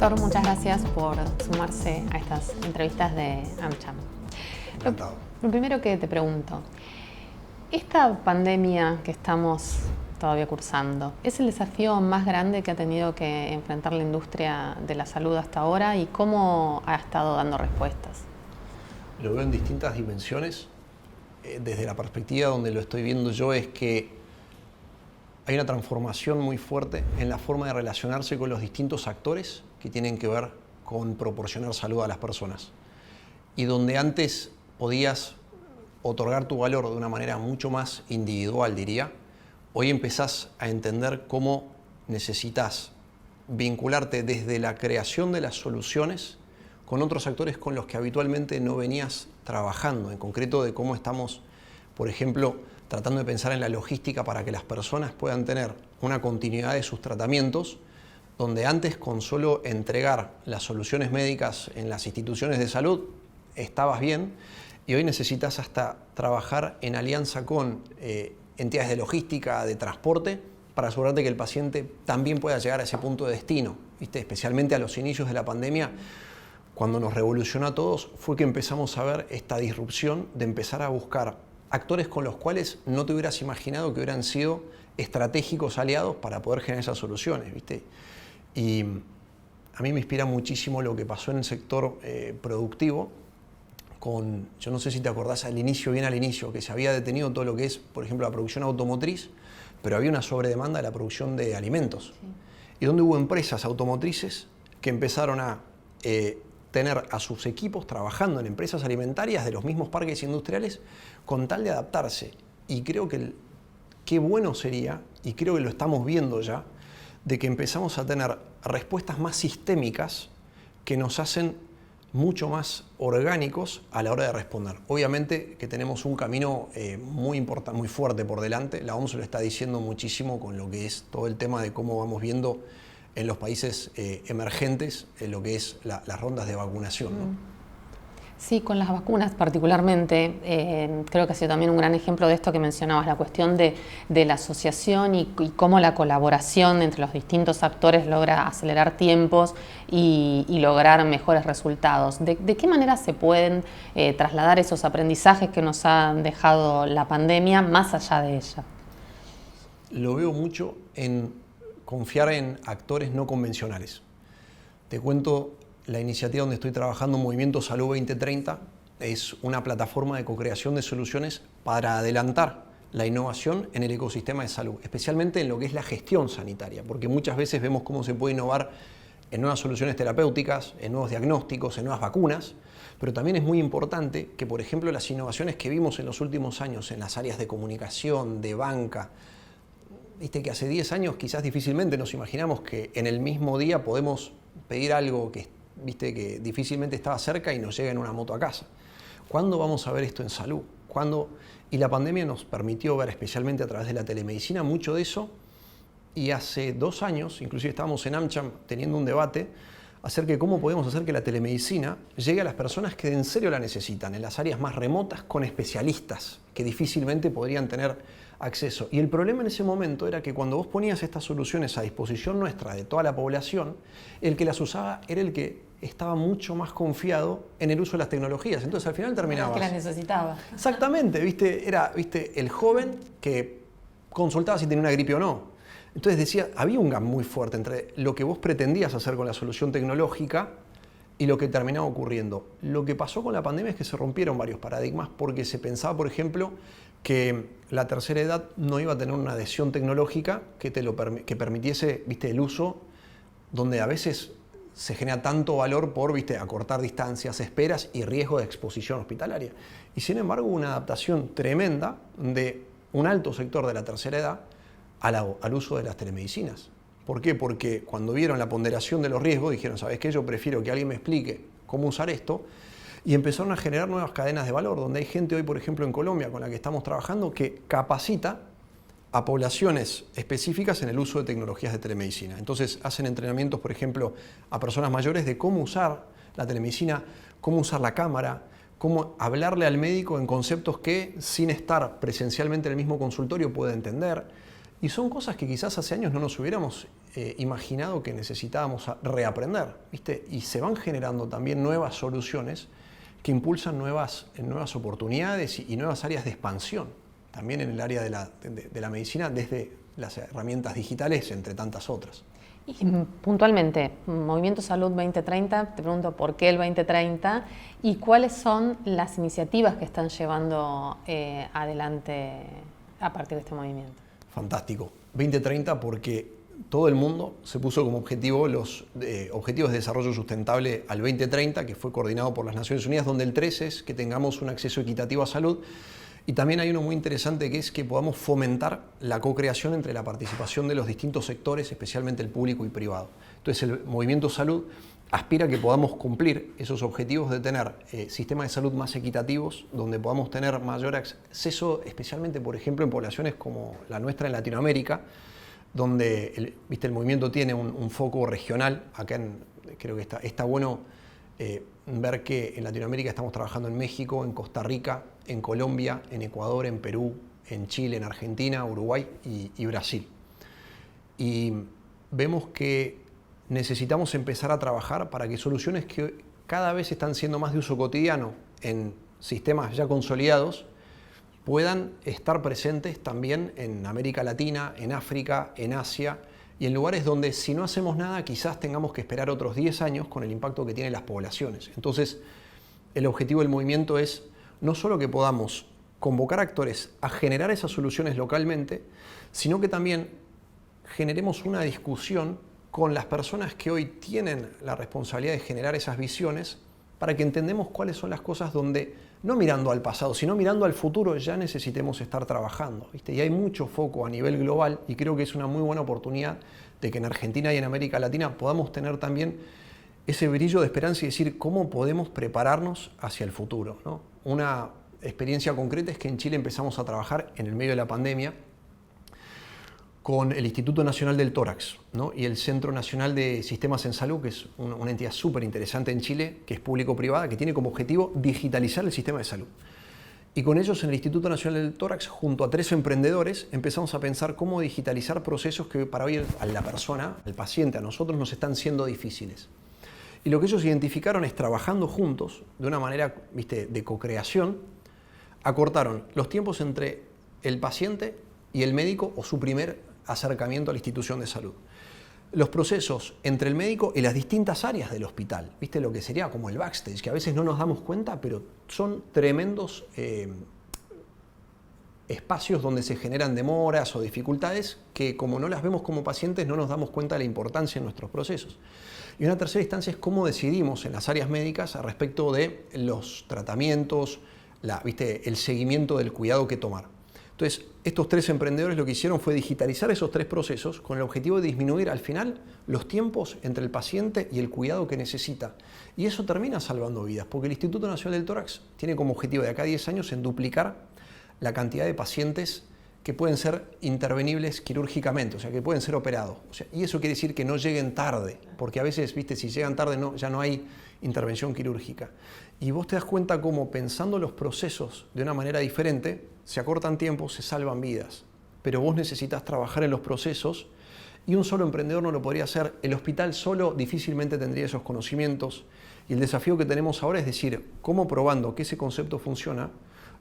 Doctor, muchas gracias por sumarse a estas entrevistas de AmCham. Lo primero que te pregunto, esta pandemia que estamos todavía cursando, ¿es el desafío más grande que ha tenido que enfrentar la industria de la salud hasta ahora y cómo ha estado dando respuestas? Lo veo en distintas dimensiones. Desde la perspectiva donde lo estoy viendo yo es que hay una transformación muy fuerte en la forma de relacionarse con los distintos actores que tienen que ver con proporcionar salud a las personas. Y donde antes podías otorgar tu valor de una manera mucho más individual, diría, hoy empezás a entender cómo necesitas vincularte desde la creación de las soluciones con otros actores con los que habitualmente no venías trabajando, en concreto de cómo estamos, por ejemplo, tratando de pensar en la logística para que las personas puedan tener una continuidad de sus tratamientos, donde antes con solo entregar las soluciones médicas en las instituciones de salud estabas bien, y hoy necesitas hasta trabajar en alianza con entidades de logística, de transporte, para asegurarte que el paciente también pueda llegar a ese punto de destino. ¿Viste? Especialmente a los inicios de la pandemia, cuando nos revolucionó a todos, fue que empezamos a ver esta disrupción de empezar a buscar actores con los cuales no te hubieras imaginado que hubieran sido estratégicos aliados para poder generar esas soluciones, ¿viste? Y a mí me inspira muchísimo lo que pasó en el sector productivo, yo no sé si te acordás bien al inicio, que se había detenido todo lo que es, por ejemplo, la producción automotriz, pero había una sobredemanda de la producción de alimentos. Sí. Y donde hubo empresas automotrices que empezaron a tener a sus equipos trabajando en empresas alimentarias de los mismos parques industriales con tal de adaptarse. Y creo que qué bueno sería, y creo que lo estamos viendo ya, de que empezamos a tener respuestas más sistémicas que nos hacen mucho más orgánicos a la hora de responder. Obviamente que tenemos un camino muy importante, muy fuerte por delante. La OMS lo está diciendo muchísimo con lo que es todo el tema de cómo vamos viendo en los países emergentes lo que es las rondas de vacunación, ¿no? Sí, con las vacunas particularmente, creo que ha sido también un gran ejemplo de esto que mencionabas, la cuestión de la asociación y cómo la colaboración entre los distintos actores logra acelerar tiempos y lograr mejores resultados. ¿De qué manera se pueden trasladar esos aprendizajes que nos ha dejado la pandemia más allá de ella? Lo veo mucho en confiar en actores no convencionales. Te cuento la iniciativa donde estoy trabajando, Movimiento Salud 2030, es una plataforma de co-creación de soluciones para adelantar la innovación en el ecosistema de salud, especialmente en lo que es la gestión sanitaria, porque muchas veces vemos cómo se puede innovar en nuevas soluciones terapéuticas, en nuevos diagnósticos, en nuevas vacunas, pero también es muy importante que, por ejemplo, las innovaciones que vimos en los últimos años en las áreas de comunicación, de banca, viste que hace 10 años quizás difícilmente nos imaginamos que en el mismo día podemos pedir algo que difícilmente estaba cerca y nos llega en una moto a casa. ¿Cuándo vamos a ver esto en salud? ¿Cuándo? Y la pandemia nos permitió ver, especialmente a través de la telemedicina, mucho de eso. Y hace 2 años, inclusive estábamos en AmCham teniendo un debate acerca de cómo podemos hacer que la telemedicina llegue a las personas que en serio la necesitan, en las áreas más remotas, con especialistas que difícilmente podrían tener acceso. Y el problema en ese momento era que cuando vos ponías estas soluciones a disposición nuestra de toda la población, el que las usaba era el que estaba mucho más confiado en el uso de las tecnologías. Entonces al final terminabas... que las necesitaba. Exactamente, era el joven que consultaba si tenía una gripe o no. Entonces había un gap muy fuerte entre lo que vos pretendías hacer con la solución tecnológica y lo que terminaba ocurriendo. Lo que pasó con la pandemia es que se rompieron varios paradigmas porque se pensaba, por ejemplo, que la tercera edad no iba a tener una adhesión tecnológica que permitiese, el uso, donde a veces se genera tanto valor por, acortar distancias, esperas y riesgo de exposición hospitalaria. Y sin embargo hubo una adaptación tremenda de un alto sector de la tercera edad al uso de las telemedicinas. ¿Por qué? Porque cuando vieron la ponderación de los riesgos dijeron, ¿sabes qué? Yo prefiero que alguien me explique cómo usar esto, y empezaron a generar nuevas cadenas de valor, donde hay gente hoy, por ejemplo, en Colombia, con la que estamos trabajando, que capacita a poblaciones específicas en el uso de tecnologías de telemedicina. Entonces hacen entrenamientos, por ejemplo, a personas mayores de cómo usar la telemedicina, cómo usar la cámara, cómo hablarle al médico en conceptos que, sin estar presencialmente en el mismo consultorio, puede entender. Y son cosas que quizás hace años no nos hubiéramos imaginado que necesitábamos reaprender, ¿viste? Y se van generando también nuevas soluciones que impulsan nuevas oportunidades y nuevas áreas de expansión, también en el área de la medicina, desde las herramientas digitales, entre tantas otras. Y puntualmente, Movimiento Salud 2030, te pregunto por qué el 2030 y cuáles son las iniciativas que están llevando adelante a partir de este movimiento. Fantástico. 2030 porque todo el mundo se puso como objetivo los Objetivos de Desarrollo Sustentable al 2030, que fue coordinado por las Naciones Unidas, donde el 3 es que tengamos un acceso equitativo a salud. Y también hay uno muy interesante que es que podamos fomentar la co-creación entre la participación de los distintos sectores, especialmente el público y privado. Entonces el Movimiento Salud aspira a que podamos cumplir esos objetivos de tener sistemas de salud más equitativos, donde podamos tener mayor acceso, especialmente, por ejemplo, en poblaciones como la nuestra en Latinoamérica, donde el movimiento tiene un foco regional. Acá creo que está bueno ver que en Latinoamérica estamos trabajando en México, en Costa Rica, en Colombia, en Ecuador, en Perú, en Chile, en Argentina, Uruguay y Brasil. Y vemos que necesitamos empezar a trabajar para que soluciones que cada vez están siendo más de uso cotidiano en sistemas ya consolidados puedan estar presentes también en América Latina, en África, en Asia y en lugares donde si no hacemos nada quizás tengamos que esperar otros 10 años con el impacto que tienen las poblaciones. Entonces, el objetivo del movimiento es no solo que podamos convocar actores a generar esas soluciones localmente, sino que también generemos una discusión con las personas que hoy tienen la responsabilidad de generar esas visiones para que entendamos cuáles son las cosas donde, no mirando al pasado, sino mirando al futuro, ya necesitemos estar trabajando, ¿viste? Y hay mucho foco a nivel global y creo que es una muy buena oportunidad de que en Argentina y en América Latina podamos tener también ese brillo de esperanza y decir cómo podemos prepararnos hacia el futuro, ¿no? Una experiencia concreta es que en Chile empezamos a trabajar en el medio de la pandemia con el Instituto Nacional del Tórax, ¿no? Y el Centro Nacional de Sistemas en Salud, que es una entidad súper interesante en Chile, que es público-privada, que tiene como objetivo digitalizar el sistema de salud. Y con ellos en el Instituto Nacional del Tórax, junto a 3 emprendedores, empezamos a pensar cómo digitalizar procesos que para hoy a la persona, al paciente, a nosotros nos están siendo difíciles. Y lo que ellos identificaron es, trabajando juntos, de una manera, ¿viste?, de co-creación, acortaron los tiempos entre el paciente y el médico o su primer acercamiento a la institución de salud. Los procesos entre el médico y las distintas áreas del hospital, ¿viste? Lo que sería como el backstage, que a veces no nos damos cuenta, pero son tremendos espacios donde se generan demoras o dificultades que, como no las vemos como pacientes, no nos damos cuenta de la importancia en nuestros procesos. Y una tercera instancia es cómo decidimos en las áreas médicas al respecto de los tratamientos, el seguimiento del cuidado que tomar. Entonces, estos 3 emprendedores lo que hicieron fue digitalizar esos 3 procesos con el objetivo de disminuir al final los tiempos entre el paciente y el cuidado que necesita. Y eso termina salvando vidas, porque el Instituto Nacional del Tórax tiene como objetivo de acá a 10 años en duplicar la cantidad de pacientes que pueden ser intervenibles quirúrgicamente, o sea, que pueden ser operados. O sea, y eso quiere decir que no lleguen tarde, porque a veces, ¿viste?, si llegan tarde ya no hay intervención quirúrgica. Y vos te das cuenta cómo, pensando los procesos de una manera diferente, se acortan tiempos, se salvan vidas. Pero vos necesitas trabajar en los procesos y un solo emprendedor no lo podría hacer. El hospital solo difícilmente tendría esos conocimientos. Y el desafío que tenemos ahora es decir, cómo, probando que ese concepto funciona,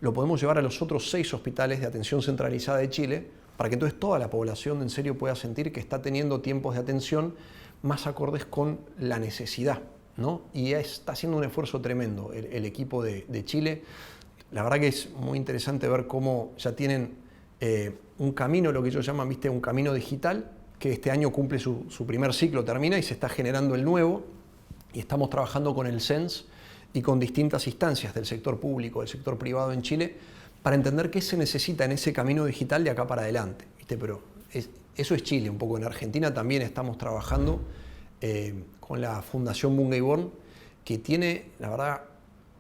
lo podemos llevar a los otros 6 hospitales de atención centralizada de Chile, para que entonces toda la población en serio pueda sentir que está teniendo tiempos de atención más acordes con la necesidad, ¿no? Y está haciendo un esfuerzo tremendo el equipo de Chile. La verdad que es muy interesante ver cómo ya tienen un camino, lo que ellos llaman, ¿viste?, un camino digital, que este año cumple su primer ciclo, termina y se está generando el nuevo. Y estamos trabajando con el CENS y con distintas instancias del sector público, del sector privado en Chile, para entender qué se necesita en ese camino digital de acá para adelante, ¿viste? Pero eso es Chile un poco. En Argentina también estamos trabajando con la Fundación Bungay Born, que tiene, la verdad,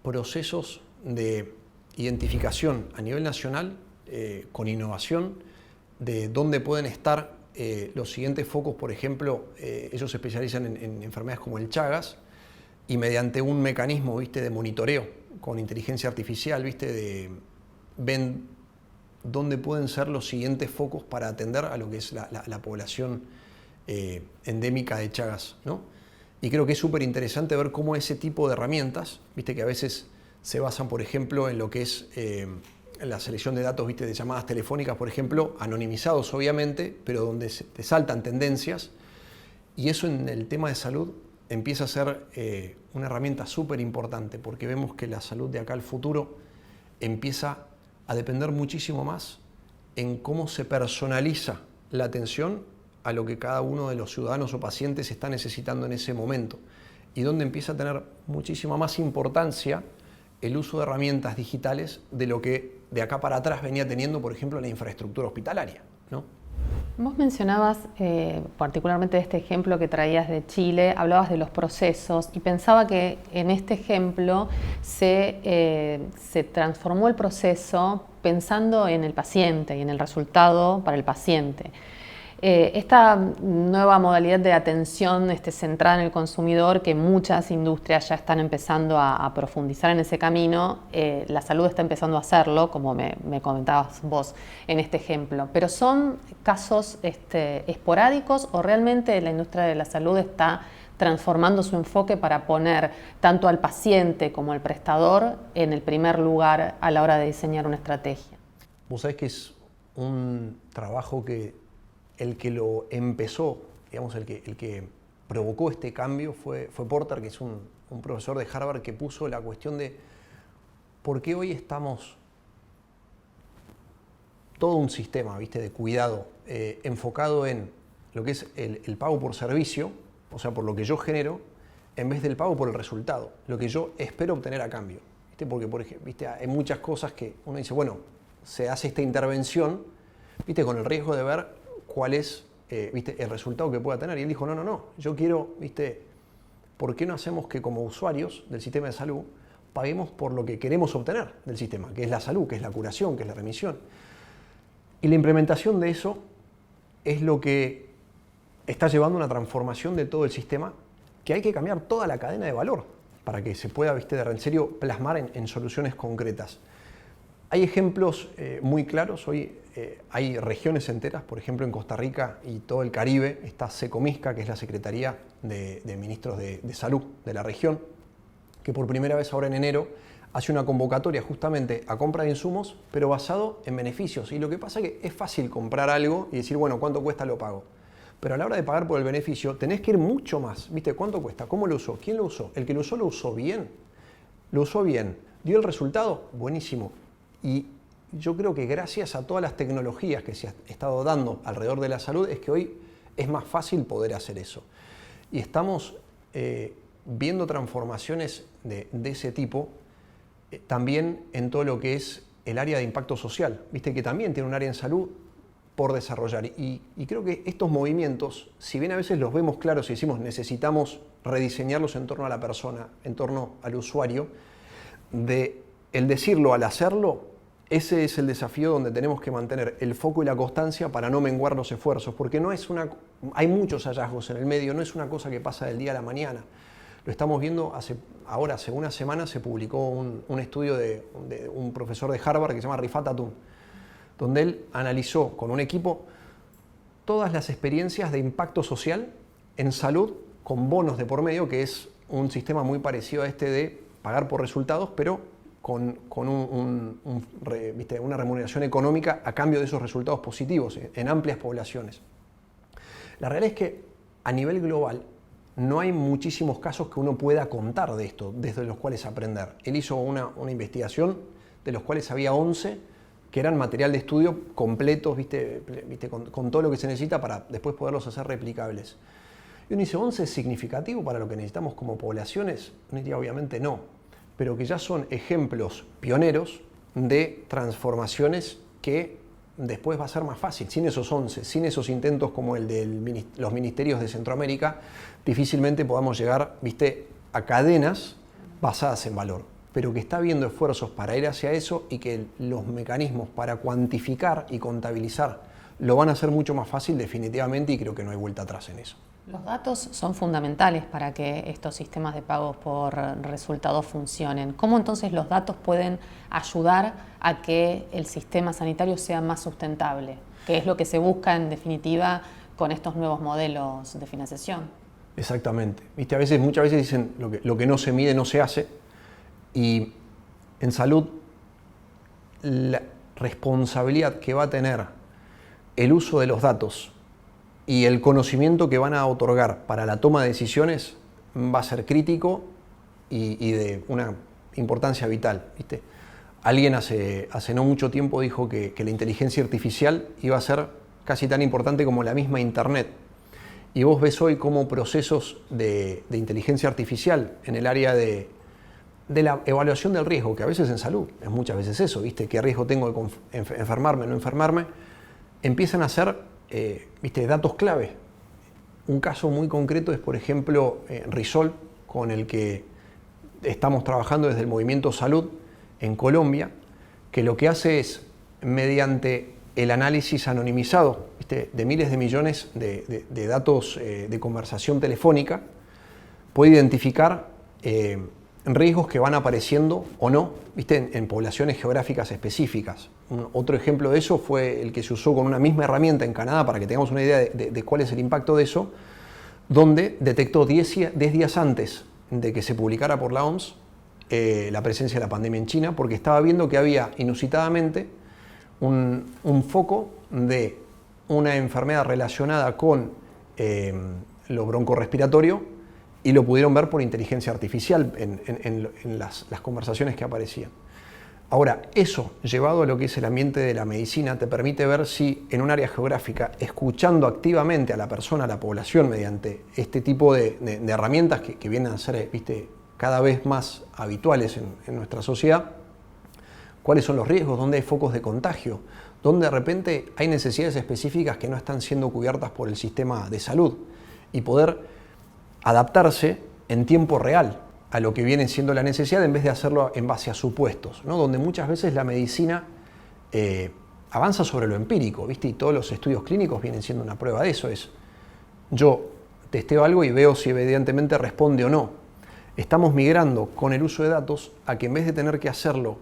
procesos de identificación a nivel nacional con innovación de dónde pueden estar los siguientes focos. Por ejemplo, ellos se especializan en enfermedades como el Chagas, y mediante un mecanismo, ¿viste?, de monitoreo con inteligencia artificial, ¿viste?, ven dónde pueden ser los siguientes focos para atender a lo que es la población endémica de Chagas, ¿no? Y creo que es súper interesante ver cómo ese tipo de herramientas, viste que a veces se basan, por ejemplo, en lo que es la selección de datos, viste, de llamadas telefónicas, por ejemplo, anonimizados obviamente, pero donde te saltan tendencias. Y eso en el tema de salud empieza a ser una herramienta súper importante, porque vemos que la salud de acá al futuro empieza a depender muchísimo más en cómo se personaliza la atención a lo que cada uno de los ciudadanos o pacientes está necesitando en ese momento, y donde empieza a tener muchísima más importancia el uso de herramientas digitales de lo que de acá para atrás venía teniendo, por ejemplo, la infraestructura hospitalaria, ¿no? Vos mencionabas, particularmente este ejemplo que traías de Chile, hablabas de los procesos y pensaba que en este ejemplo se transformó el proceso pensando en el paciente y en el resultado para el paciente. Esta nueva modalidad de atención centrada en el consumidor, que muchas industrias ya están empezando a profundizar en ese camino, la salud está empezando a hacerlo, como me comentabas vos en este ejemplo. Pero ¿son casos esporádicos o realmente la industria de la salud está transformando su enfoque para poner tanto al paciente como al prestador en el primer lugar a la hora de diseñar una estrategia? Vos sabés que es un trabajo que el que lo empezó, digamos, el que provocó este cambio fue Porter, que es un profesor de Harvard que puso la cuestión de por qué hoy estamos todo un sistema, ¿viste?, de cuidado enfocado en lo que es el pago por servicio, o sea, por lo que yo genero, en vez del pago por el resultado, lo que yo espero obtener a cambio, ¿viste? Porque, por ejemplo, ¿viste?, hay muchas cosas que uno dice, bueno, se hace esta intervención, ¿viste?, con el riesgo de ver cuál es ¿viste?, el resultado que pueda tener. Y él dijo, no, yo quiero, ¿viste?, ¿por qué no hacemos que como usuarios del sistema de salud paguemos por lo que queremos obtener del sistema, que es la salud, que es la curación, que es la remisión? Y la implementación de eso es lo que está llevando a una transformación de todo el sistema, que hay que cambiar toda la cadena de valor para que se pueda, ¿viste?, en serio plasmar en soluciones concretas. Hay ejemplos muy claros. Hoy hay regiones enteras, por ejemplo en Costa Rica y todo el Caribe, está Secomisca, que es la Secretaría de Ministros de Salud de la región, que por primera vez ahora en enero hace una convocatoria justamente a compra de insumos, pero basado en beneficios. Y lo que pasa es que es fácil comprar algo y decir, bueno, ¿cuánto cuesta? Lo pago. Pero a la hora de pagar por el beneficio tenés que ir mucho más. ¿Viste? ¿Cuánto cuesta? ¿Cómo lo usó? ¿Quién lo usó? El que lo usó bien. Lo usó bien. ¿Dio el resultado? Buenísimo. Y yo creo que gracias a todas las tecnologías que se han estado dando alrededor de la salud es que hoy es más fácil poder hacer eso. Y estamos viendo transformaciones de ese tipo también en todo lo que es el área de impacto social. Viste que también tiene un área en salud por desarrollar. Y creo que estos movimientos, si bien a veces los vemos claros y decimos necesitamos rediseñarlos en torno a la persona, en torno al usuario, el decirlo al hacerlo, ese es el desafío donde tenemos que mantener el foco y la constancia para no menguar los esfuerzos, porque hay muchos hallazgos en el medio, no es una cosa que pasa del día a la mañana. Lo estamos viendo hace una semana se publicó un estudio de un profesor de Harvard que se llama Rifat Atun, donde él analizó con un equipo todas las experiencias de impacto social en salud con bonos de por medio, que es un sistema muy parecido a este de pagar por resultados, pero con una remuneración económica a cambio de esos resultados positivos en amplias poblaciones. La realidad es que a nivel global no hay muchísimos casos que uno pueda contar de esto, desde los cuales aprender. Él hizo una investigación de los cuales había 11 que eran material de estudio completos, con todo lo que se necesita para después poderlos hacer replicables. Y uno dice, ¿11 es significativo para lo que necesitamos como poblaciones? Uno diría, obviamente no, pero que ya son ejemplos pioneros de transformaciones que después va a ser más fácil. Sin esos 11, sin esos intentos como el de los ministerios de Centroamérica, difícilmente podamos llegar, a cadenas basadas en valor. Pero que está habiendo esfuerzos para ir hacia eso y que los mecanismos para cuantificar y contabilizar lo van a hacer mucho más fácil definitivamente, y creo que no hay vuelta atrás en eso. Los datos son fundamentales para que estos sistemas de pagos por resultados funcionen. ¿Cómo entonces los datos pueden ayudar a que el sistema sanitario sea más sustentable? ¿Qué es lo que se busca en definitiva con estos nuevos modelos de financiación. Exactamente. ¿Viste? Muchas veces dicen lo que no se mide no se hace. Y en salud, la responsabilidad que va a tener el uso de los datos y el conocimiento que van a otorgar para la toma de decisiones va a ser crítico y de una importancia vital, ¿viste? Alguien hace no mucho tiempo dijo que la inteligencia artificial iba a ser casi tan importante como la misma Internet. Y vos ves hoy cómo procesos de inteligencia artificial en el área de la evaluación del riesgo, que a veces en salud es muchas veces eso, ¿viste? ¿Qué riesgo tengo de enfermarme o no enfermarme? Empiezan a ser ¿viste? Datos clave. Un caso muy concreto es, por ejemplo, Risol, con el que estamos trabajando desde el Movimiento Salud en Colombia, que lo que hace es, mediante el análisis anonimizado, ¿viste? De miles de millones de datos de conversación telefónica, puede identificar riesgos que van apareciendo o no, ¿viste? En poblaciones geográficas específicas. Otro ejemplo de eso fue el que se usó con una misma herramienta en Canadá, para que tengamos una idea de cuál es el impacto de eso, donde detectó 10 días antes de que se publicara por la OMS la presencia de la pandemia en China, porque estaba viendo que había inusitadamente un foco de una enfermedad relacionada con lo broncorrespiratorio, y lo pudieron ver por inteligencia artificial en las conversaciones que aparecían. Ahora, eso, llevado a lo que es el ambiente de la medicina, te permite ver si en un área geográfica, escuchando activamente a la persona, a la población, mediante este tipo de herramientas que vienen a ser, ¿viste? Cada vez más habituales en nuestra sociedad, cuáles son los riesgos, dónde hay focos de contagio, dónde de repente hay necesidades específicas que no están siendo cubiertas por el sistema de salud, y poder adaptarse en tiempo real a lo que viene siendo la necesidad, en vez de hacerlo en base a supuestos, ¿no? Donde muchas veces la medicina avanza sobre lo empírico, ¿viste? Y todos los estudios clínicos vienen siendo una prueba de eso. Yo testeo algo y veo si evidentemente responde o no. Estamos migrando con el uso de datos a que, en vez de tener que hacerlo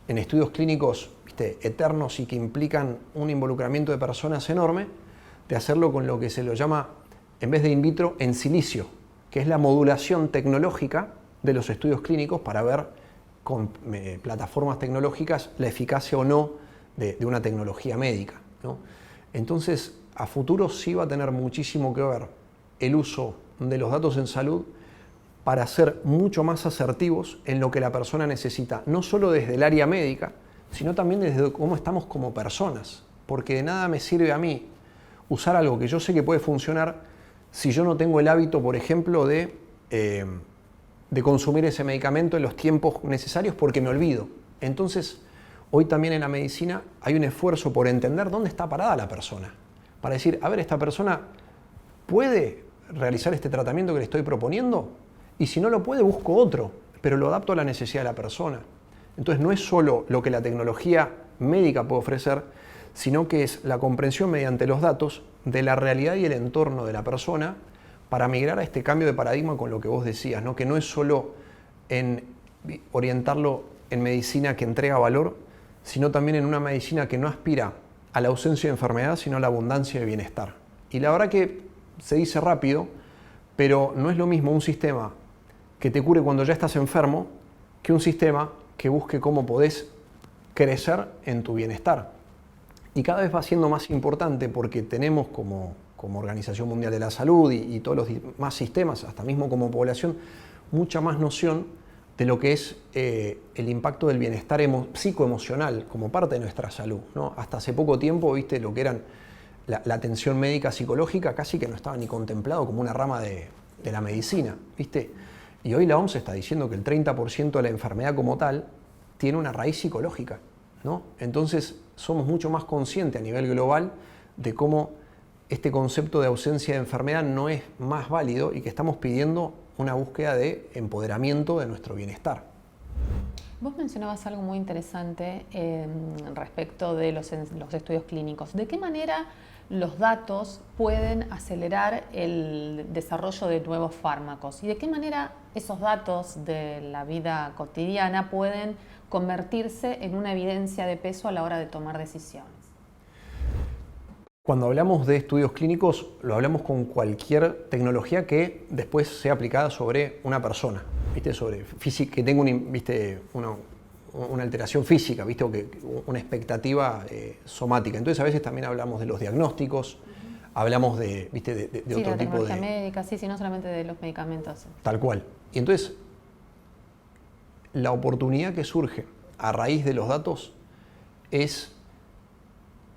en estudios clínicos, ¿viste? Eternos y que implican un involucramiento de personas enorme, de hacerlo con lo que se lo llama, en vez de in vitro, en silicio, que es la modulación tecnológica de los estudios clínicos para ver con plataformas tecnológicas la eficacia o no de una tecnología médica, ¿no? Entonces, a futuro sí va a tener muchísimo que ver el uso de los datos en salud para ser mucho más asertivos en lo que la persona necesita, no solo desde el área médica, sino también desde cómo estamos como personas, porque de nada me sirve a mí usar algo que yo sé que puede funcionar si yo no tengo el hábito, por ejemplo, de consumir ese medicamento en los tiempos necesarios, porque me olvido. Entonces, hoy también en la medicina hay un esfuerzo por entender dónde está parada la persona, para decir, a ver, esta persona puede realizar este tratamiento que le estoy proponiendo, y si no lo puede, busco otro, pero lo adapto a la necesidad de la persona. Entonces, no es solo lo que la tecnología médica puede ofrecer, sino que es la comprensión mediante los datos de la realidad y el entorno de la persona, para migrar a este cambio de paradigma con lo que vos decías, ¿no? Que no es solo en orientarlo en medicina que entrega valor, sino también en una medicina que no aspira a la ausencia de enfermedad, sino a la abundancia de bienestar. Y la verdad que se dice rápido, pero no es lo mismo un sistema que te cure cuando ya estás enfermo, que un sistema que busque cómo podés crecer en tu bienestar. Y cada vez va siendo más importante, porque tenemos como Organización Mundial de la Salud y todos los más sistemas, hasta mismo como población, mucha más noción de lo que es el impacto del bienestar psicoemocional como parte de nuestra salud, ¿no? Hasta hace poco tiempo, viste, lo que eran la atención médica psicológica casi que no estaba ni contemplado como una rama de la medicina, ¿viste? Y hoy la OMS está diciendo que el 30% de la enfermedad como tal tiene una raíz psicológica, ¿no? Entonces somos mucho más conscientes a nivel global de cómo este concepto de ausencia de enfermedad no es más válido, y que estamos pidiendo una búsqueda de empoderamiento de nuestro bienestar. Vos mencionabas algo muy interesante respecto de los estudios clínicos. ¿De qué manera los datos pueden acelerar el desarrollo de nuevos fármacos? ¿Y de qué manera esos datos de la vida cotidiana pueden convertirse en una evidencia de peso a la hora de tomar decisiones? Cuando hablamos de estudios clínicos, lo hablamos con cualquier tecnología que después sea aplicada sobre una persona, ¿viste? Sobre física, que tenga una alteración física, ¿viste? O que, una expectativa somática. Entonces a veces también hablamos de los diagnósticos, hablamos de, ¿viste? de Sí, otro la tipo de... tecnología médica, sí, no solamente de los medicamentos. Tal cual. Y entonces, la oportunidad que surge a raíz de los datos es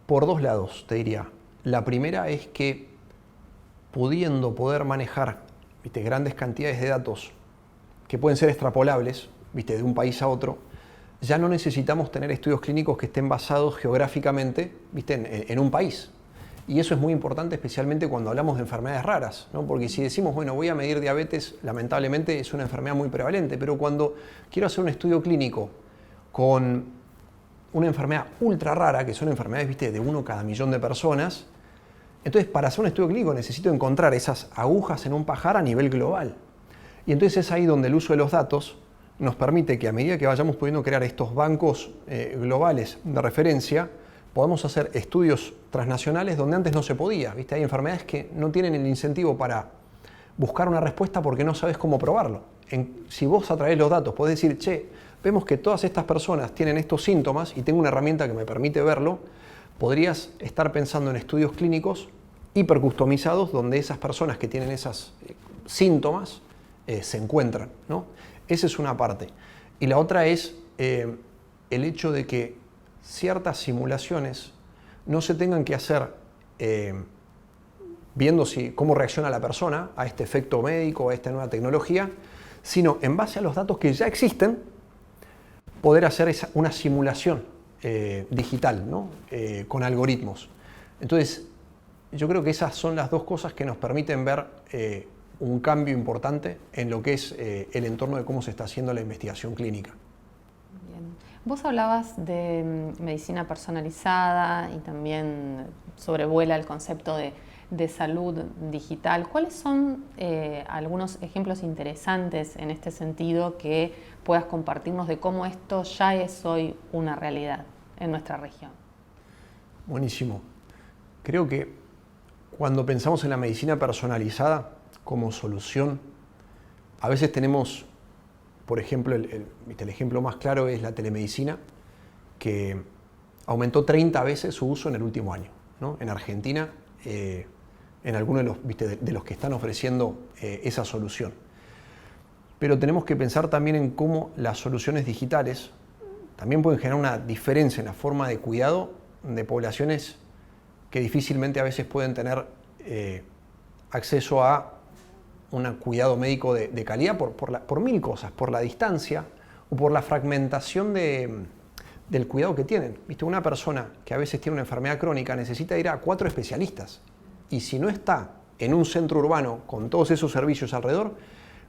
por dos lados, te diría. La primera es que pudiendo poder manejar, ¿viste? Grandes cantidades de datos que pueden ser extrapolables, ¿viste? De un país a otro, ya no necesitamos tener estudios clínicos que estén basados geográficamente, ¿viste? En un país. Y eso es muy importante, especialmente cuando hablamos de enfermedades raras, ¿no? Porque si decimos, bueno, voy a medir diabetes, lamentablemente es una enfermedad muy prevalente, pero cuando quiero hacer un estudio clínico con una enfermedad ultra rara, que son enfermedades, ¿viste? De 1 cada millón de personas, entonces para hacer un estudio clínico necesito encontrar esas agujas en un pajar a nivel global. Y entonces es ahí donde el uso de los datos nos permite que a medida que vayamos pudiendo crear estos bancos globales de referencia, podemos hacer estudios transnacionales donde antes no se podía, ¿viste? Hay enfermedades que no tienen el incentivo para buscar una respuesta porque no sabes cómo probarlo. Si vos a través de los datos podés decir, che, vemos que todas estas personas tienen estos síntomas y tengo una herramienta que me permite verlo, podrías estar pensando en estudios clínicos hipercustomizados donde esas personas que tienen esos síntomas se encuentran, ¿no? Esa es una parte. Y la otra es el hecho de que ciertas simulaciones no se tengan que hacer viendo cómo reacciona la persona a este efecto médico, a esta nueva tecnología, sino en base a los datos que ya existen, poder hacer una simulación digital, ¿no? Con algoritmos. Entonces, yo creo que esas son las dos cosas que nos permiten ver un cambio importante en lo que es el entorno de cómo se está haciendo la investigación clínica. Bien. Vos hablabas de medicina personalizada y también sobrevuela el concepto de salud digital. ¿Cuáles son algunos ejemplos interesantes en este sentido que puedas compartirnos de cómo esto ya es hoy una realidad en nuestra región? Buenísimo. Creo que cuando pensamos en la medicina personalizada como solución, a veces tenemos, por ejemplo, el ejemplo más claro es la telemedicina, que aumentó 30 veces su uso en el último año, ¿no? En Argentina, en algunos de los que están ofreciendo esa solución. Pero tenemos que pensar también en cómo las soluciones digitales también pueden generar una diferencia en la forma de cuidado de poblaciones que difícilmente a veces pueden tener acceso a un cuidado médico de calidad por mil cosas, por la distancia o por la fragmentación del cuidado que tienen. ¿Viste? Una persona que a veces tiene una enfermedad crónica necesita ir a 4 especialistas y si no está en un centro urbano con todos esos servicios alrededor,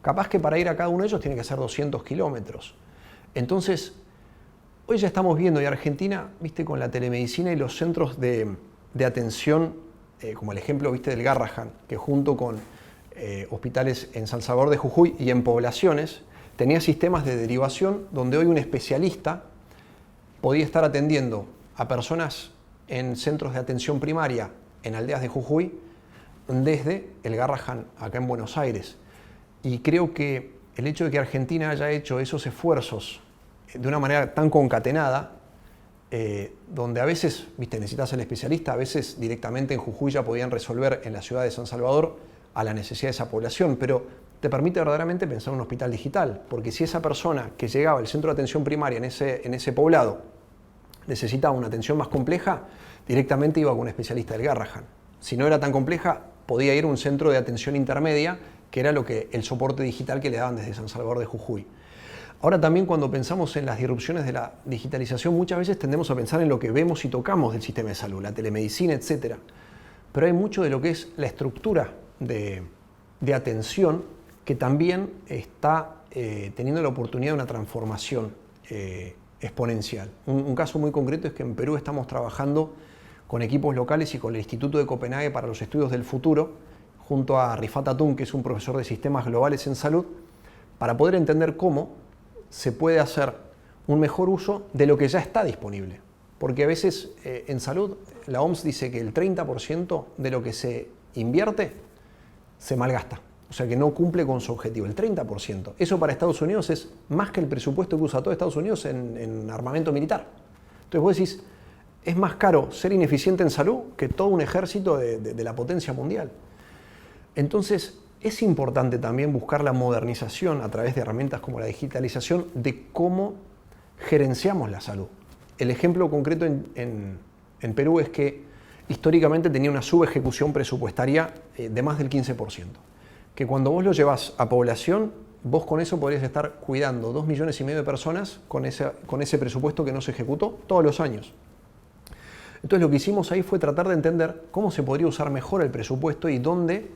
capaz que para ir a cada uno de ellos tiene que hacer 200 kilómetros. Entonces, hoy ya estamos viendo, y Argentina, ¿viste? Con la telemedicina y los centros de atención, como el ejemplo, ¿viste? Del Garrahan, que junto con hospitales en San Salvador de Jujuy y en poblaciones, tenía sistemas de derivación donde hoy un especialista podía estar atendiendo a personas en centros de atención primaria en aldeas de Jujuy desde el Garrahan acá en Buenos Aires. Y creo que el hecho de que Argentina haya hecho esos esfuerzos de una manera tan concatenada, donde a veces, ¿viste? Necesitas el especialista, a veces directamente en Jujuy ya podían resolver en la ciudad de San Salvador a la necesidad de esa población, pero te permite verdaderamente pensar en un hospital digital, porque si esa persona que llegaba al centro de atención primaria en ese poblado necesitaba una atención más compleja, directamente iba con un especialista del Garrahan. Si no era tan compleja, podía ir a un centro de atención intermedia, que era el soporte digital que le daban desde San Salvador de Jujuy. Ahora también cuando pensamos en las disrupciones de la digitalización, muchas veces tendemos a pensar en lo que vemos y tocamos del sistema de salud, la telemedicina, etc. Pero hay mucho de lo que es la estructura de atención que también está teniendo la oportunidad de una transformación exponencial. Un caso muy concreto es que en Perú estamos trabajando con equipos locales y con el Instituto de Copenhague para los Estudios del Futuro, junto a Rifat Hatun, que es un profesor de sistemas globales en salud, para poder entender cómo se puede hacer un mejor uso de lo que ya está disponible. Porque a veces en salud la OMS dice que el 30% de lo que se invierte se malgasta. O sea que no cumple con su objetivo, el 30%. Eso para Estados Unidos es más que el presupuesto que usa todo Estados Unidos en armamento militar. Entonces vos decís, es más caro ser ineficiente en salud que todo un ejército de la potencia mundial. Entonces es importante también buscar la modernización a través de herramientas como la digitalización de cómo gerenciamos la salud. El ejemplo concreto en Perú es que históricamente tenía una subejecución presupuestaria de más del 15%. Que cuando vos lo llevas a población, vos con eso podrías estar cuidando 2,5 millones de personas con ese presupuesto que no se ejecutó todos los años. Entonces lo que hicimos ahí fue tratar de entender cómo se podría usar mejor el presupuesto y dónde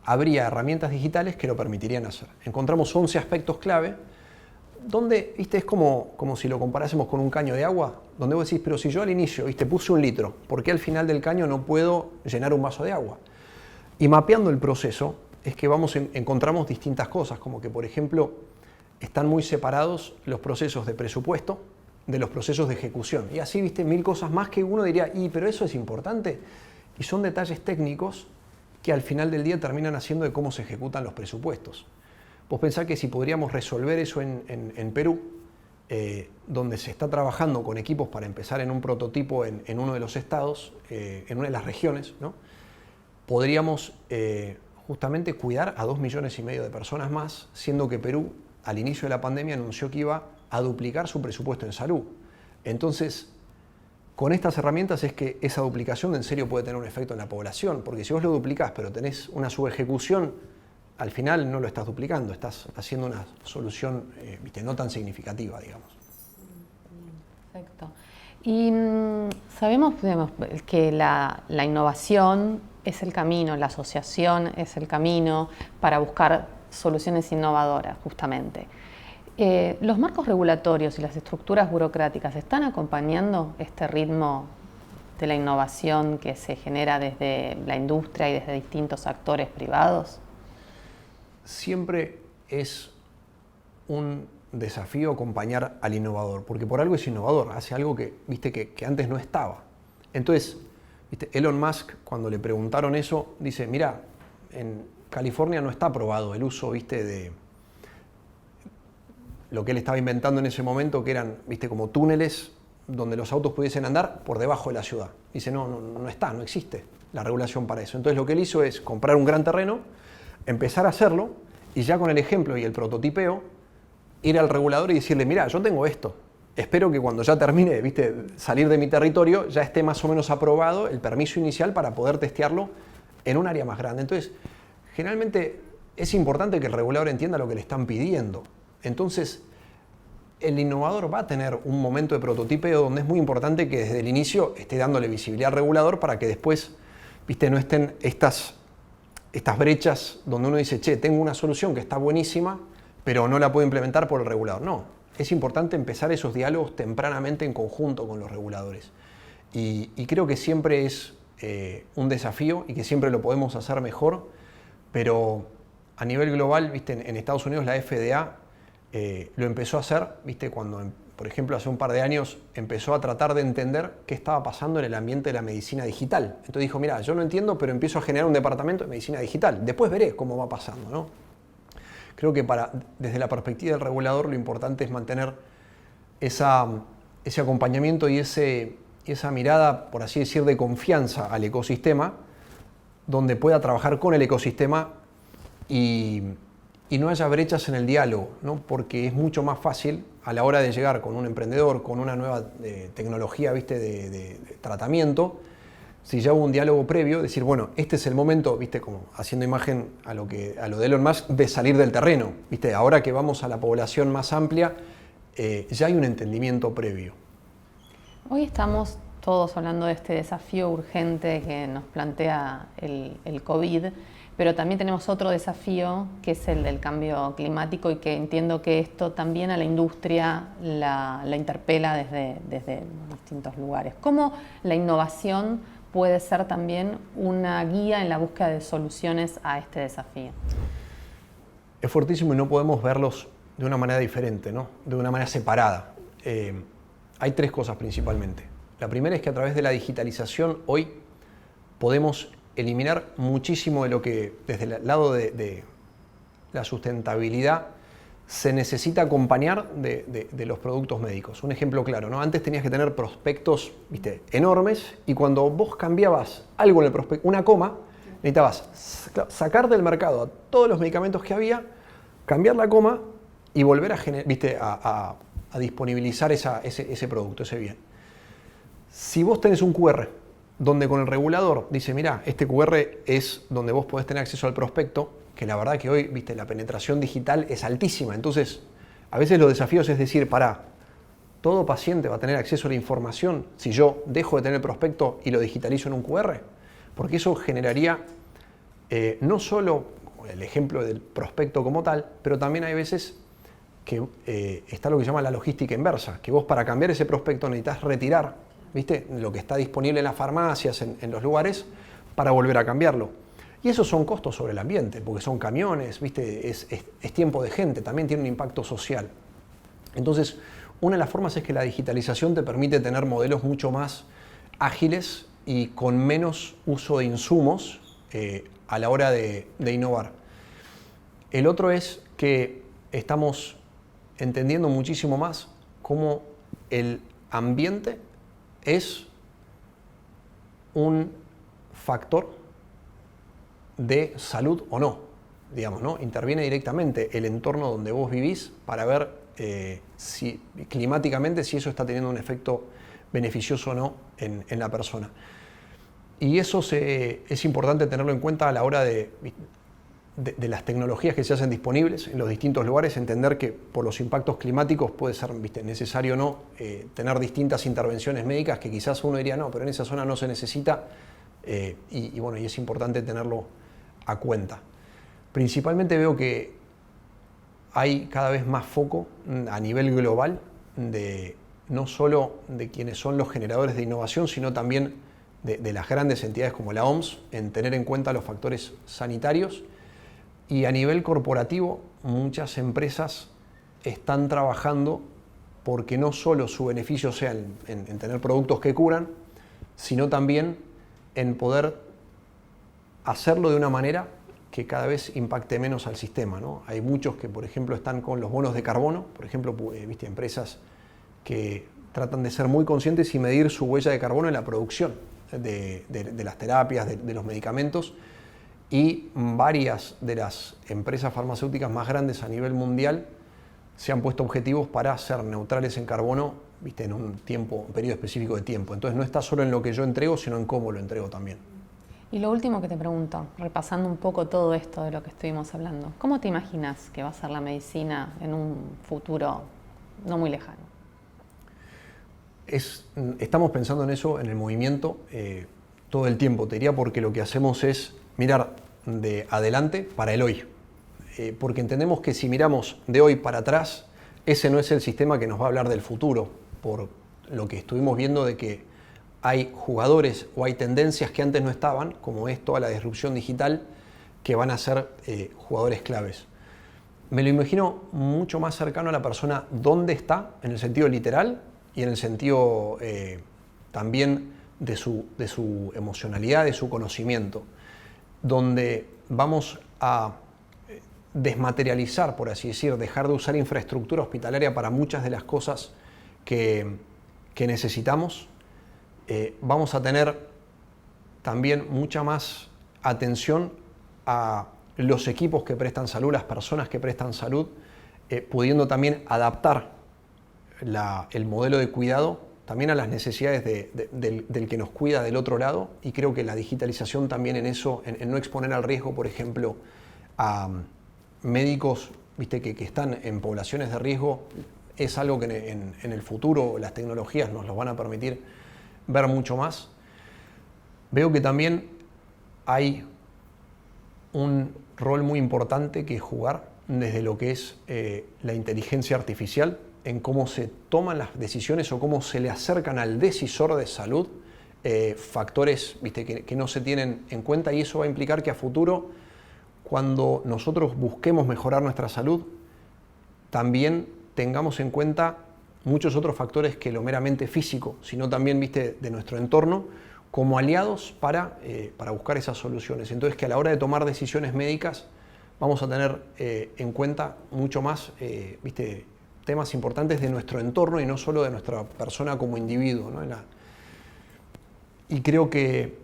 habría herramientas digitales que lo permitirían hacer. Encontramos 11 aspectos clave donde, ¿viste? Es como si lo comparásemos con un caño de agua, donde vos decís, pero si yo al inicio, ¿viste? Puse 1 litro, ¿por qué al final del caño no puedo llenar un vaso de agua? Y mapeando el proceso es que encontramos distintas cosas, como que, por ejemplo, están muy separados los procesos de presupuesto de los procesos de ejecución. Y así, ¿viste? 1000 cosas más que uno diría, pero eso es importante. Y son detalles técnicos que al final del día terminan haciendo de cómo se ejecutan los presupuestos. Vos pensás que si podríamos resolver eso en Perú, donde se está trabajando con equipos para empezar en un prototipo en uno de los estados, en una de las regiones, ¿no? Podríamos justamente cuidar a 2,5 millones de personas más, siendo que Perú al inicio de la pandemia anunció que iba a duplicar su presupuesto en salud. Entonces, con estas herramientas es que esa duplicación en serio puede tener un efecto en la población, porque si vos lo duplicás pero tenés una subejecución, al final no lo estás duplicando, estás haciendo una solución no tan significativa, digamos. Perfecto. Y sabemos, digamos, que la innovación es el camino, la asociación es el camino para buscar soluciones innovadoras, justamente. ¿Los marcos regulatorios y las estructuras burocráticas están acompañando este ritmo de la innovación que se genera desde la industria y desde distintos actores privados? Siempre es un desafío acompañar al innovador, porque por algo es innovador, hace algo que antes no estaba. Entonces, Elon Musk, cuando le preguntaron eso, dice, mira, en California no está aprobado el uso, de lo que él estaba inventando en ese momento, que eran, como túneles donde los autos pudiesen andar por debajo de la ciudad. Dice, no existe la regulación para eso. Entonces lo que él hizo es comprar un gran terreno, empezar a hacerlo, y ya con el ejemplo y el prototipeo, ir al regulador y decirle, mira, yo tengo esto. Espero que cuando ya termine, salir de mi territorio, ya esté más o menos aprobado el permiso inicial para poder testearlo en un área más grande. Entonces, generalmente es importante que el regulador entienda lo que le están pidiendo. Entonces, el innovador va a tener un momento de prototipeo donde es muy importante que desde el inicio esté dándole visibilidad al regulador para que después, no estén estas brechas donde uno dice, che, tengo una solución que está buenísima, pero no la puedo implementar por el regulador. No, es importante empezar esos diálogos tempranamente en conjunto con los reguladores. Y creo que siempre es un desafío y que siempre lo podemos hacer mejor, pero a nivel global, en Estados Unidos la FDA lo empezó a hacer, cuando, por ejemplo, hace un par de años empezó a tratar de entender qué estaba pasando en el ambiente de la medicina digital. Entonces dijo, mira, yo no entiendo, pero empiezo a generar un departamento de medicina digital. Después veré cómo va pasando, ¿no? Creo que desde la perspectiva del regulador lo importante es mantener ese acompañamiento y esa mirada, por así decir, de confianza al ecosistema, donde pueda trabajar con el ecosistema y no haya brechas en el diálogo, ¿no? Porque es mucho más fácil a la hora de llegar con un emprendedor, con una nueva tecnología de tratamiento, si ya hubo un diálogo previo, decir, bueno, este es el momento, como haciendo imagen a lo de Elon Musk, de salir del terreno. Ahora que vamos a la población más amplia, ya hay un entendimiento previo. Hoy estamos todos hablando de este desafío urgente que nos plantea el COVID, pero también tenemos otro desafío que es el del cambio climático y que entiendo que esto también a la industria la interpela desde distintos lugares. ¿Cómo la innovación puede ser también una guía en la búsqueda de soluciones a este desafío? Es fuertísimo y no podemos verlos de una manera diferente, ¿no? De una manera separada. Hay 3 cosas principalmente. La primera es que a través de la digitalización hoy podemos eliminar muchísimo de lo que desde el lado de la sustentabilidad se necesita acompañar de los productos médicos. Un ejemplo claro, ¿no? Antes tenías que tener prospectos, ¿viste?, enormes, y cuando vos cambiabas algo en el prospecto, una coma, necesitabas sacar del mercado a todos los medicamentos que había, cambiar la coma y volver a disponibilizar ese producto, ese bien. Si vos tenés un QR donde con el regulador dice, mirá, este QR es donde vos podés tener acceso al prospecto, que la verdad que hoy, la penetración digital es altísima. Entonces, a veces los desafíos es decir, todo paciente va a tener acceso a la información si yo dejo de tener el prospecto y lo digitalizo en un QR, porque eso generaría no solo el ejemplo del prospecto como tal, pero también hay veces que está lo que se llama la logística inversa, que vos para cambiar ese prospecto necesitas retirar, lo que está disponible en las farmacias, en los lugares, para volver a cambiarlo. Y esos son costos sobre el ambiente, porque son camiones, es tiempo de gente, también tiene un impacto social. Entonces, una de las formas es que la digitalización te permite tener modelos mucho más ágiles y con menos uso de insumos a la hora de innovar. El otro es que estamos entendiendo muchísimo más cómo el ambiente es un factor de salud o no, digamos, ¿no? Interviene directamente el entorno donde vos vivís para ver si climáticamente si eso está teniendo un efecto beneficioso o no en la persona. Y eso es importante tenerlo en cuenta a la hora de las tecnologías que se hacen disponibles en los distintos lugares, entender que por los impactos climáticos puede ser necesario o no tener distintas intervenciones médicas que quizás uno diría no, pero en esa zona no se necesita, y es importante tenerlo a cuenta. Principalmente veo que hay cada vez más foco a nivel global no solo de quienes son los generadores de innovación, sino también de las grandes entidades como la OMS en tener en cuenta los factores sanitarios. Y a nivel corporativo, muchas empresas están trabajando porque no solo su beneficio sea en tener productos que curan, sino también en poder hacerlo de una manera que cada vez impacte menos al sistema, ¿no? Hay muchos que, por ejemplo, están con los bonos de carbono, por ejemplo, empresas que tratan de ser muy conscientes y medir su huella de carbono en la producción de las terapias, de los medicamentos. Y varias de las empresas farmacéuticas más grandes a nivel mundial se han puesto objetivos para ser neutrales en carbono, en un periodo específico de tiempo. Entonces no está solo en lo que yo entrego, sino en cómo lo entrego también. Y lo último que te pregunto, repasando un poco todo esto de lo que estuvimos hablando, ¿cómo te imaginas que va a ser la medicina en un futuro no muy lejano? Estamos pensando en eso, en el movimiento, todo el tiempo, te diría, porque lo que hacemos es mirar de adelante para el hoy. Porque entendemos que si miramos de hoy para atrás, ese no es el sistema que nos va a hablar del futuro, por lo que estuvimos viendo de que hay jugadores o hay tendencias que antes no estaban, como es toda la disrupción digital, que van a ser jugadores claves. Me lo imagino mucho más cercano a la persona dónde está, en el sentido literal y en el sentido también de su emocionalidad, de su conocimiento, donde vamos a desmaterializar, por así decir, dejar de usar infraestructura hospitalaria para muchas de las cosas que necesitamos. Vamos a tener también mucha más atención a los equipos que prestan salud, las personas que prestan salud, pudiendo también adaptar el modelo de cuidado también a las necesidades del que nos cuida del otro lado, y creo que la digitalización también en eso, en no exponer al riesgo, por ejemplo, a médicos que están en poblaciones de riesgo, es algo que en el futuro las tecnologías nos lo van a permitir ver mucho más. Veo que también hay un rol muy importante que jugar desde lo que es la inteligencia artificial, en cómo se toman las decisiones o cómo se le acercan al decisor de salud factores que no se tienen en cuenta, y eso va a implicar que a futuro, cuando nosotros busquemos mejorar nuestra salud, también tengamos en cuenta muchos otros factores que lo meramente físico, sino también, viste, de nuestro entorno, como aliados para buscar esas soluciones. Entonces, que a la hora de tomar decisiones médicas vamos a tener en cuenta mucho más, viste, temas importantes de nuestro entorno y no solo de nuestra persona como individuo, ¿no? Y creo que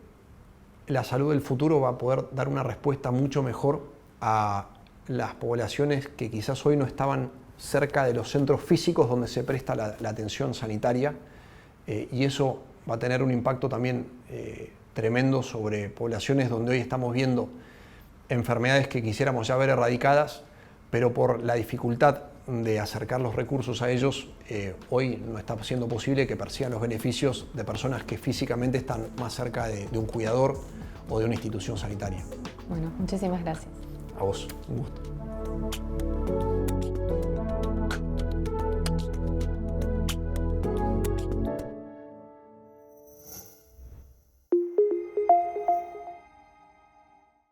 la salud del futuro va a poder dar una respuesta mucho mejor a las poblaciones que quizás hoy no estaban cerca de los centros físicos donde se presta la atención sanitaria, y eso va a tener un impacto también tremendo sobre poblaciones donde hoy estamos viendo enfermedades que quisiéramos ya ver erradicadas, pero por la dificultad de acercar los recursos a ellos, hoy no está siendo posible que persigan los beneficios de personas que físicamente están más cerca de un cuidador o de una institución sanitaria. Bueno, muchísimas gracias. A vos, un gusto.